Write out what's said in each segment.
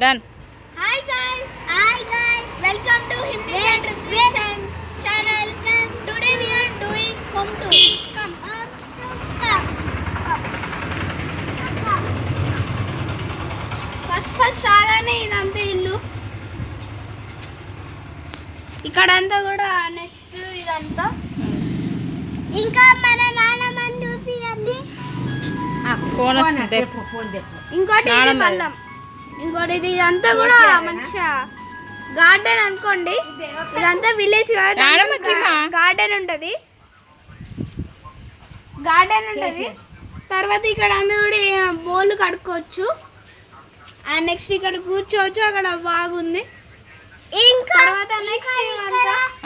Done. Hi guys. Welcome to Hindi and Ritwik channel. Today we are doing home tour. Come. First రాగానే ఇదంతా ఇల్లు, ఇక్కడంతా కూడా next ఇదంతా. ఇంకా మన నాన్నమ్మ చూపియండి. ఇంకోటి ఇది పల్లం, ఇంకోటి ఇది ఇదంతా కూడా మంచిగా గార్డెన్ అనుకోండి. ఇదంతా విలేజ్ కాదు, గార్డెన్ ఉంటుంది. తర్వాత ఇక్కడ అందరూ కూడా బోళ్ళు కడుక్కోవచ్చు. అండ్ నెక్స్ట్ ఇక్కడ కూర్చోవచ్చు, అక్కడ బాగుంది. ఇంకా తర్వాత నెక్స్ట్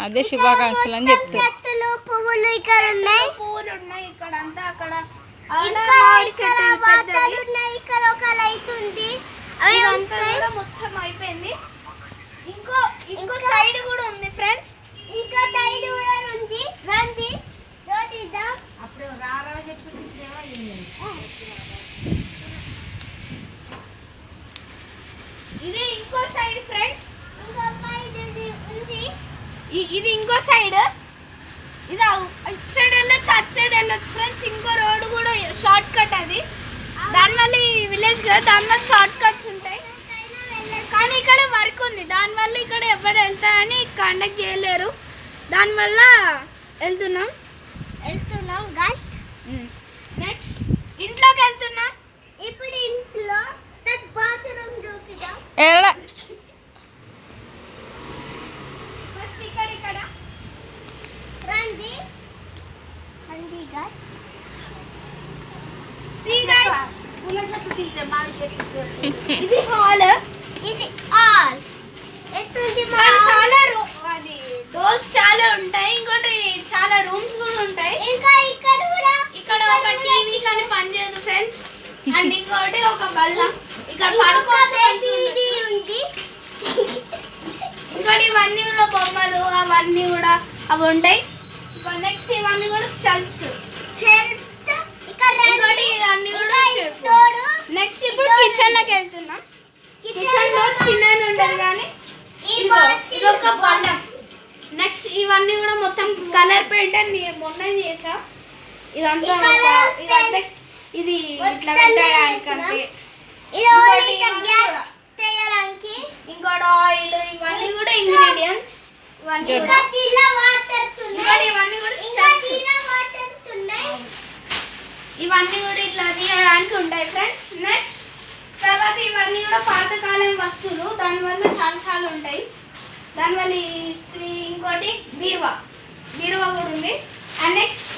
అదే శుభాకాంక్షలు అని చెప్తారు. పువ్వులు ఇక్కడ ఉన్నాయి, ఇక్కడ అంతా. అక్కడ ఇక్కడ ఒక లైట్ ఉంది, ఇదంతా కూడా మొత్తం అయిపోయింది. ఇంకో సైడ్ కూడా ఉంది ఫ్రెండ్స్, ఇంకో సైడ్ కూడా ఉంది. రండి చూద్దాం. ఇది ఇంకో సైడ్ ఫ్రెండ్స్, ఇంకో సైడ్ ఉంది. ఇది ఇంకో సైడ్, ఇది ఇటు సైడ్ వెళ్ళొచ్చు, అటు సైడ్ వెళ్ళొచ్చు ఫ్రెండ్స్. ఇంకో రోడ్ కూడా షార్ట్ కట్, అది దానివల్ల ఈ విలేజ్ కదా, దానివల్ల షార్ట్ కట్స్ ఉంటాయి. కానీ ఇక్కడ వర్క్ ఉంది, దానివల్ల ఇక్కడ ఎవరు వెళ్తారని కండక్ట్ చేయలేరు, దానివల్ల వెళ్తున్నాం గైస్. నెక్స్ట్ ఇంట్లోకి వెళ్తున్నాం. ఇప్పుడు ఇంట్లో బాత్రూమ్ చూపిద్దాం. ఫస్ట్ ఇక్కడ రండి గైస్. సీ గైస్, ఇది హాల్, ఇది హాల్. చాలా అది డోర్స్ చాలా ఉంటాయి, ఇంకోటి చాలా రూమ్స్ కూడా ఉంటాయి. ఇంకా ఇక్కడ ఒక టీవీ కానీ పనిచేయదు ఫ్రెండ్స్. అండ్ ఇంకోటి ఒక బల్ల, ఇక్కడ పడుకోవచ్చు. ఇంకోటి ఇవన్నీ కూడా బొమ్మలు, అవన్నీ కూడా అవి ఉంటాయి. నెక్స్ట్ ఇవన్నీ కూడా షెల్ఫ్స్. నెక్స్ట్ ఇప్పుడు కిచెన్ లోకి వెళ్తున్నాం. కిచెన్ లో చిన్న ఉండదు కానీ ఇది ఒక బల్లం. నెక్స్ట్ ఇవన్నీ కూడా మొత్తం కలర్ పెయింట్ అని మొన్న చేసా. ఇదంతా ఇది ఇట్లా పెట్టడానికి అంటే, ఇంకోటి ఆయిల్, ఇవన్నీ కూడా ఇంగ్రీడియంట్స్. ఇవన్నీ కూడా ఇవన్నీ కూడా ఇట్లా తీయడానికి ఉంటాయి ఫ్రెండ్స్. నెక్స్ట్ తర్వాత ఇవన్నీ కూడా పాతకాలం వస్తువులు, దానివల్ల చాలా ఉంటాయి. దానివల్ల ఈ ఇస్త్రీ, ఇంకోటి బీరువా కూడా ఉంది. And next